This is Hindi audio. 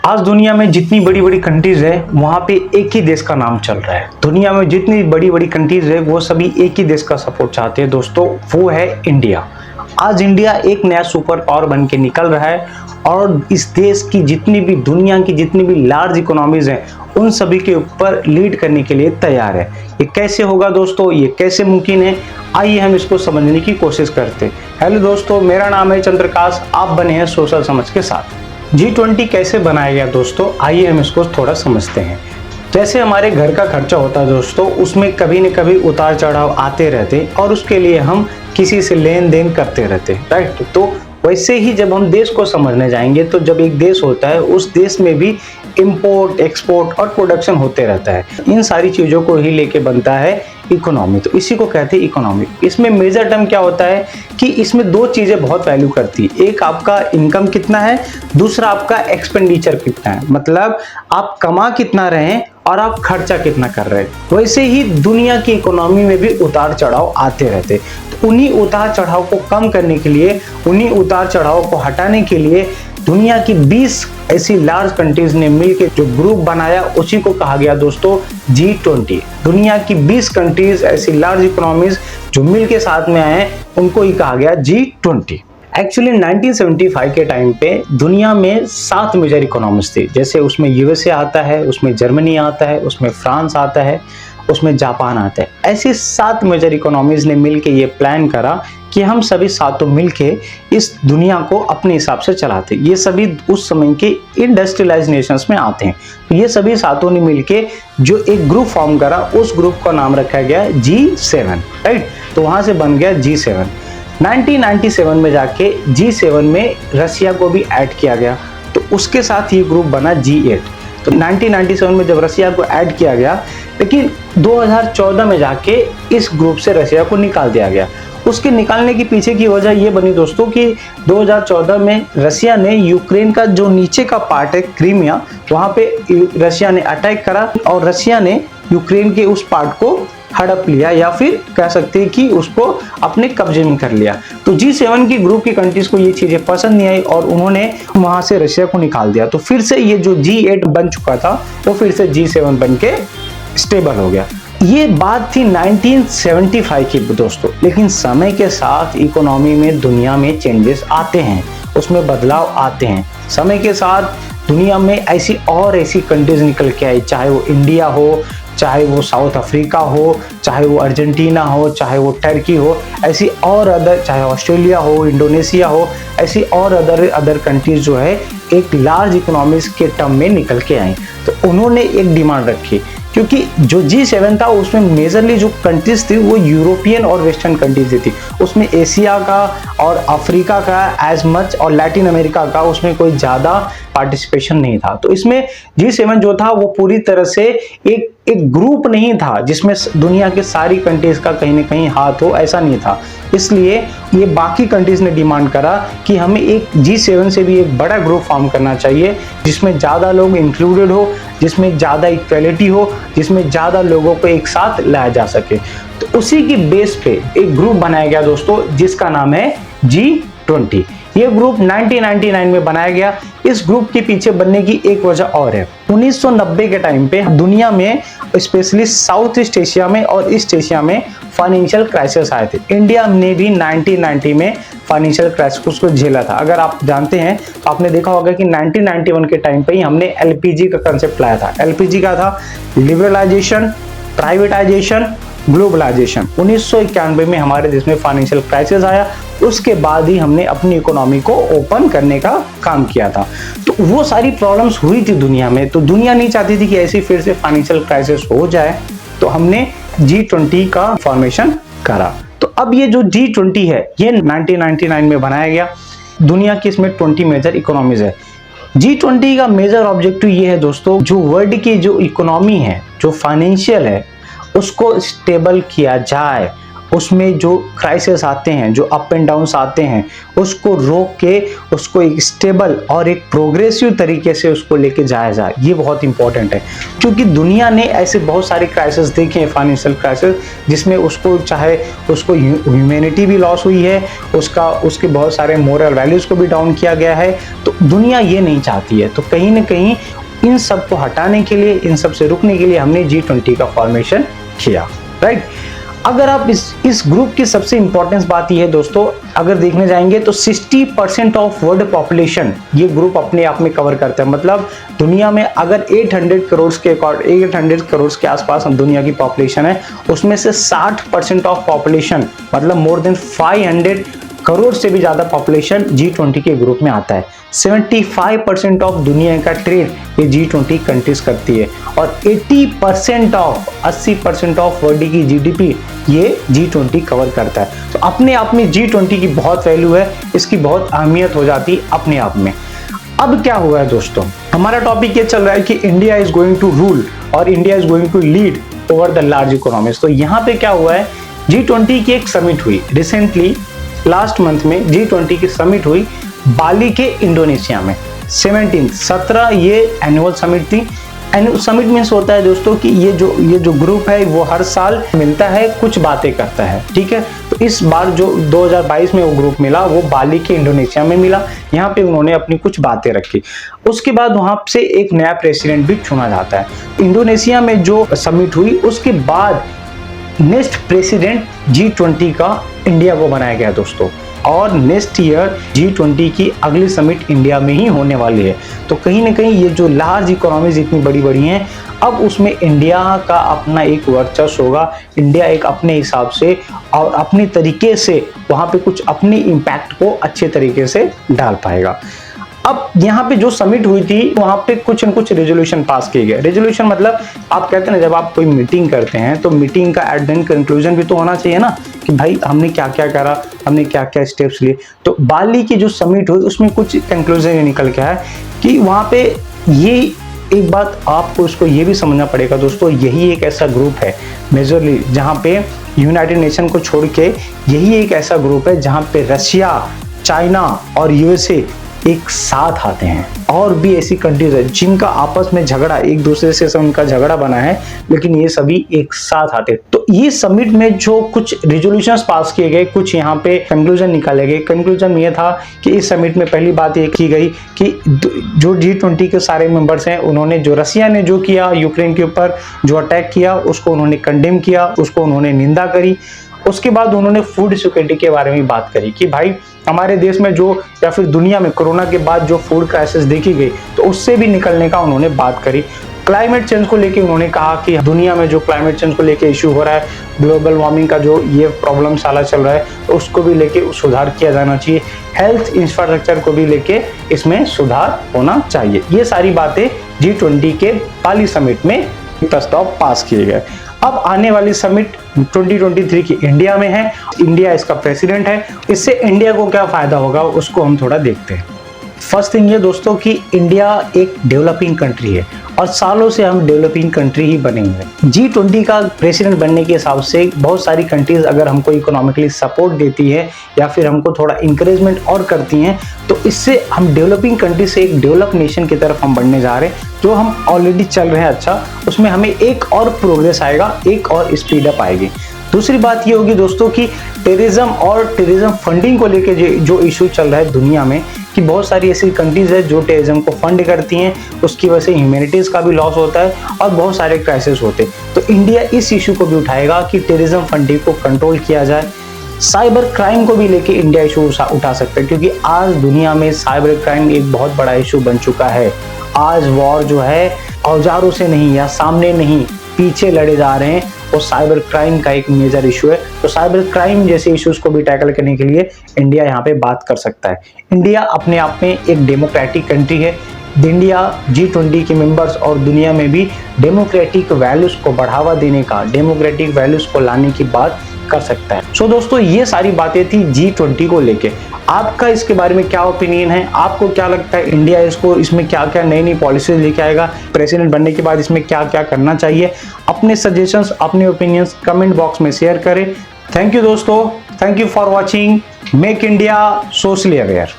आज दुनिया में जितनी बड़ी बड़ी कंट्रीज है वहाँ पे एक ही देश का नाम चल रहा है। दुनिया में जितनी बड़ी बड़ी कंट्रीज है वो सभी एक ही देश का सपोर्ट चाहते हैं दोस्तों, वो है इंडिया। आज इंडिया एक नया सुपर पावर बन के निकल रहा है और इस देश की जितनी भी दुनिया की जितनी भी लार्ज इकोनॉमीज हैं उन सभी के ऊपर लीड करने के लिए तैयार है। ये कैसे होगा दोस्तों, ये कैसे मुमकिन है, आइए हम इसको समझने की कोशिश करते हैं। हेलो दोस्तों, मेरा नाम है चंद्रकाश, आप बने हैं सोशल समझ के साथ। G20 कैसे बनाया गया दोस्तों, आइए हम इसको थोड़ा समझते हैं। जैसे हमारे घर का खर्चा होता है दोस्तों, उसमें कभी न कभी उतार चढ़ाव आते रहते और उसके लिए हम किसी से लेन देन करते रहते, राइट। तो वैसे ही जब हम देश को समझने जाएंगे तो जब एक देश होता है उस देश में भी इंपोर्ट, एक्सपोर्ट और प्रोडक्शन होते रहता है। इन सारी चीज़ों को ही लेके बनता है इकोनॉमी, तो इसी को कहते हैं इकोनॉमी। इसमें मेजर टर्म क्या होता है कि इसमें दो चीज़ें बहुत वैल्यू करती है। एक आपका इनकम कितना है, दूसरा आपका एक्सपेंडिचर कितना है, मतलब आप कमा कितना रहे हैं और आप खर्चा कितना कर रहे हैं। वैसे ही दुनिया की इकोनॉमी में भी उतार चढ़ाव आते रहते, तो उन्हीं उतार चढ़ाव को कम करने के लिए, उन्हीं उतार चढ़ाव को हटाने के लिए दुनिया की 20 ऐसी लार्ज कंट्रीज ने मिलकर जो ग्रुप बनाया उसी को कहा गया दोस्तों G20। दुनिया की 20 कंट्रीज ऐसी लार्ज इकोनॉमीज जो मिलके साथ में आए उनको ही कहा गया G20। एक्चुअली 1975 के टाइम पे दुनिया में 7 मेजर इकोनॉमीज थी। जैसे उसमें यूएसए आता है, उसमें जर्मनी आता है, उसमें फ्रांस आता है, उसमें जापान आता है। ऐसी 7 मेजर इकोनॉमीज ने मिलके ये प्लान करा कि हम सभी सातों मिलके इस दुनिया को अपने हिसाब से चलाते। ये सभी उस समय के इंडस्ट्रियलाइज नेशंस में आते हैं। तो ये सभी सातों ने मिलके जो एक ग्रुप फॉर्म करा, उस ग्रुप का नाम रखा गया G7, राइट। तो वहां से बन गया G7। 1997 में जाके G7 में रसिया को भी ऐड किया गया, तो उसके साथ ये ग्रुप बना G8। तो 1997 में जब रसिया को ऐड किया गया, लेकिन 2014 में जाके इस ग्रुप से रसिया को निकाल दिया गया। उसके निकालने के पीछे की वजह ये बनी दोस्तों कि 2014 में रसिया ने यूक्रेन का जो नीचे का पार्ट है क्रीमिया, वहां पे रसिया ने अटैक करा और रसिया ने यूक्रेन के उस पार्ट को हड़प लिया, या फिर कह सकते हैं कि उसको अपने कब्जे में कर लिया। तो G7 की ग्रुप की कंट्रीज को ये चीजें पसंद नहीं आई और उन्होंने वहां से रशिया को निकाल दिया। तो फिर से ये जो G8 बन चुका था वो फिर से G7 बन के स्टेबल हो गया। ये बात थी 1975 की दोस्तों, लेकिन समय के साथ इकोनॉमी में दुनिया में चेंजेस आते हैं, उसमें बदलाव आते हैं। समय के साथ दुनिया में ऐसी और ऐसी कंट्रीज निकल के आई, चाहे वो इंडिया हो, चाहे वो साउथ अफ्रीका हो, चाहे वो अर्जेंटीना हो, चाहे वो टर्की हो, ऐसी और अदर, चाहे ऑस्ट्रेलिया हो, इंडोनेशिया हो, ऐसी और अदर कंट्रीज जो है एक लार्ज इकोनॉमीज के टर्म में निकल के आई। तो उन्होंने एक डिमांड रखी, क्योंकि जो G7 था उसमें मेजरली जो कंट्रीज थी वो यूरोपियन और वेस्टर्न कंट्रीज थी। उसमें एशिया का और अफ्रीका का एज मच और लैटिन अमेरिका का उसमें कोई ज़्यादा पार्टिसिपेशन नहीं था। तो इसमें G7 जो था वो पूरी तरह से एक ग्रुप नहीं था जिसमें दुनिया के सारी कंट्रीज का कहीं ना कहीं हाथ हो, ऐसा नहीं था। इसलिए ये बाकी कंट्रीज ने डिमांड करा कि हमें एक G7 से भी एक बड़ा ग्रुप फॉर्म करना चाहिए जिसमें ज़्यादा लोग इंक्लूडेड हो, जिसमें ज़्यादा इक्वलिटी हो, जिसमें ज़्यादा लोगों को एक साथ लाया जा सके। तो उसी की बेस पे एक ग्रुप बनाया गया दोस्तों जिसका नाम है G20। ये ग्रुप 1999 में बनाया गया। इस ग्रुप के पीछे बनने की एक वजह और है। 1990 के टाइम पे दुनिया में स्पेशली साउथ ईस्ट एशिया में और ईस्ट एशिया में फाइनेंशियल क्राइसिस आए थे। इंडिया ने भी 1990 में फाइनेंशियल क्राइसिस को झेला था। अगर आप जानते हैं तो आपने देखा होगा कि 1991 के टाइम पे ही हमने LPG का कंसेप्ट लाया था। LPG का था लिबरलाइजेशन, प्राइवेटाइजेशन, ग्लोबलाइजेशन। 1991 में हमारे देश में फाइनेंशियल क्राइसिस आया, उसके बाद ही हमने अपनी इकोनॉमी को ओपन करने का काम किया था। तो वो सारी प्रॉब्लम्स हुई थी दुनिया में, तो दुनिया नहीं चाहती थी कि ऐसी फिर से फाइनेंशियल क्राइसिस हो जाए, तो हमने G20 का फॉर्मेशन करा। तो अब ये जो G20 है ये 1999 में बनाया गया। दुनिया की इसमें 20 मेजर इकोनॉमीज है। G20 का मेजर ऑब्जेक्टिव ये है दोस्तों, जो वर्ल्ड की जो इकोनॉमी है, जो फाइनेंशियल है, उसको स्टेबल किया जाए, उसमें जो क्राइसिस आते हैं, जो अप एंड डाउन्स आते हैं, उसको रोक के उसको एक स्टेबल और एक प्रोग्रेसिव तरीके से उसको लेके जाया जाए, ये बहुत इंपॉर्टेंट है। क्योंकि दुनिया ने ऐसे बहुत सारे क्राइसिस देखे हैं, फाइनेंशियल क्राइसिस, जिसमें उसको चाहे उसको ह्यूमैनिटी भी लॉस हुई है, उसके बहुत सारे मोरल वैल्यूज को भी डाउन किया गया है। तो दुनिया ये नहीं चाहती है। तो कहीं ना कहीं इन सब को हटाने के लिए, इन सब से रुकने के लिए हमने G20 का फॉर्मेशन किया, राइट। अगर आप इस ग्रुप की सबसे इंपॉर्टेंस बात ये है दोस्तों, अगर देखने जाएंगे तो 60% ऑफ वर्ल्ड पॉपुलेशन ये ग्रुप अपने आप में कवर करता है। मतलब दुनिया में अगर 800 करोड़ के आसपास दुनिया की पॉपुलेशन है, उसमें से 60% ऑफ पॉपुलेशन, मतलब मोर देन 500 करोड़ से भी ज्यादा पॉपुलेशन G20 के ग्रुप में आता है। 75% ऑफ दुनिया का ट्रेड ये G20 कंट्रीज करती है, और 80% ऑफ वर्ल्ड की GDP ये G20 कवर करता है। तो अपने आप में G20 की बहुत वैल्यू है, इसकी बहुत अहमियत हो जाती है अपने आप में। अब क्या हुआ है दोस्तों, हमारा टॉपिक ये चल रहा है कि India is going to rule और India is going to lead over the large economies. तो यहाँ पे क्या हुआ है, G20 की एक समिट हुई रिसेंटली, लास्ट मंथ में G20 की समिट हुई बाली के इंडोनेशिया में। 17 ये एनुअल समिट थी। एनुअल समिट मीन्स होता है दोस्तों कि ये जो ग्रुप है वो हर साल मिलता है, कुछ बातें करता है, ठीक है। तो इस बार जो 2022 में वो ग्रुप मिला, वो बाली के इंडोनेशिया में मिला। यहाँ पे उन्होंने अपनी कुछ बातें रखी। उसके बाद वहां से एक नया प्रेसिडेंट भी चुना जाता है। इंडोनेशिया में जो समिट हुई उसके बाद नेक्स्ट प्रेसिडेंट G20 का इंडिया को बनाया गया दोस्तों, और नेक्स्ट ईयर G20 की अगली समिट इंडिया में ही होने वाली है। तो कहीं ना कहीं ये जो लार्ज इकोनॉमीज इतनी बड़ी बड़ी हैं, अब उसमें इंडिया का अपना एक वर्चस्व होगा। इंडिया एक अपने हिसाब से और अपनी तरीके से वहां पे कुछ अपनी इम्पैक्ट को अच्छे तरीके से डाल पाएगा। अब यहाँ पे जो समिट हुई थी वहां पे कुछ न कुछ रेजोल्यूशन पास किए गए। रेजोल्यूशन मतलब आप कहते हैं ना, जब आप कोई मीटिंग करते हैं तो मीटिंग का एट द एंड कंक्लूजन भी तो होना चाहिए ना, कि भाई हमने क्या क्या करा, हमने क्या क्या स्टेप्स लिए। तो बाली की जो समिट हुई उसमें कुछ कंक्लूजन निकल के आया कि वहां पे ये एक बात आपको उसको ये भी समझना पड़ेगा दोस्तों, यही एक ऐसा ग्रुप है मेजरली जहाँ पे यूनाइटेड नेशन को छोड़ के यही एक ऐसा ग्रुप है जहाँ पे रशिया, चाइना और USA एक साथ आते हैं। और भी ऐसी कंट्रीज है जिनका आपस में झगड़ा, एक दूसरे से उनका झगड़ा बना है, लेकिन ये सभी एक साथ आते हैं। तो ये समिट में जो कुछ रेजोल्यूशंस पास किए गए, कुछ यहाँ पे कंक्लूजन निकाले गए। कंक्लूजन ये था कि इस समिट में पहली बात ये की गई कि जो G20 के सारे मेंबर्स हैं, उन्होंने जो रसिया ने जो किया यूक्रेन के ऊपर जो अटैक किया, उसको उन्होंने कंडेम किया, उसको उन्होंने निंदा करी। उसके बाद उन्होंने फूड सिक्योरिटी के बारे में बात करी कि भाई हमारे देश में जो या फिर दुनिया में कोरोना के बाद जो फूड क्राइसिस देखी गई, तो उससे भी निकलने का उन्होंने बात करी। क्लाइमेट चेंज को लेके उन्होंने कहा कि दुनिया में जो क्लाइमेट चेंज को लेके इशू हो रहा है, ग्लोबल वार्मिंग का जो ये प्रॉब्लम साला चल रहा है, तो उसको भी लेके सुधार किया जाना चाहिए। हेल्थ इंफ्रास्ट्रक्चर को भी लेके इसमें सुधार होना चाहिए। ये सारी बातें G20 के बाली समिट में प्रस्ताव पास किए गए। अब आने वाली समिट 2023 की इंडिया में है, इंडिया इसका प्रेसिडेंट है। इससे इंडिया को क्या फायदा होगा उसको हम थोड़ा देखते हैं। फर्स्ट थिंग ये दोस्तों कि इंडिया एक डेवलपिंग कंट्री है और सालों से हम डेवलपिंग कंट्री ही बने हुए हैं। G20 का प्रेसिडेंट बनने के हिसाब से बहुत सारी कंट्रीज अगर हमको इकोनॉमिकली सपोर्ट देती है या फिर हमको थोड़ा इंकरेजमेंट और करती हैं, तो इससे हम डेवलपिंग कंट्री से एक डेवलप नेशन की तरफ हम बढ़ने जा रहे हैं। जो हम ऑलरेडी चल रहे हैं अच्छा, उसमें हमें एक और प्रोग्रेस आएगा, एक और स्पीड अप आएगी। दूसरी बात ये होगी दोस्तों कि टेररिज्म फंडिंग को लेके जो इशू चल रहा है दुनिया में, कि बहुत सारी ऐसी कंट्रीज है जो टेररिज्म को फंड करती हैं, उसकी वजह से ह्यूमैनिटीज का भी लॉस होता है और बहुत सारे क्राइसिस होते हैं। तो इंडिया इस इशू को भी उठाएगा कि टेररिज्म फंडिंग को कंट्रोल किया जाए। साइबर क्राइम को भी लेके इंडिया इशू उठा सकता है, क्योंकि आज दुनिया में साइबर क्राइम एक बहुत बड़ा इशू बन चुका है। आज वॉर जो है औजारों से नहीं या सामने नहीं, पीछे लड़े जा रहे हैं, और साइबर क्राइम का एक मेजर इशू है। तो साइबर क्राइम जैसे इश्यूज को भी टैकल करने के लिए इंडिया यहाँ पे बात कर सकता है। इंडिया अपने आप में एक डेमोक्रेटिक कंट्री है। इंडिया G20 के मेंबर्स और दुनिया में भी डेमोक्रेटिक वैल्यूज को बढ़ावा देने का, डेमोक्रेटिक वैल्यूज को लाने की बात कर सकता है। सो दोस्तों, ये सारी बातें थी G20 को लेके। आपका इसके बारे में क्या ओपिनियन है? आपको क्या लगता है इंडिया इसमें क्या क्या नई नई पॉलिसीज लेके आएगा? प्रेसिडेंट बनने के बाद इसमें क्या क्या करना चाहिए? अपने सजेशंस, अपने ओपिनियंस कमेंट बॉक्स में शेयर करें। थैंक यू दोस्तों, thank you for watching make India socially aware.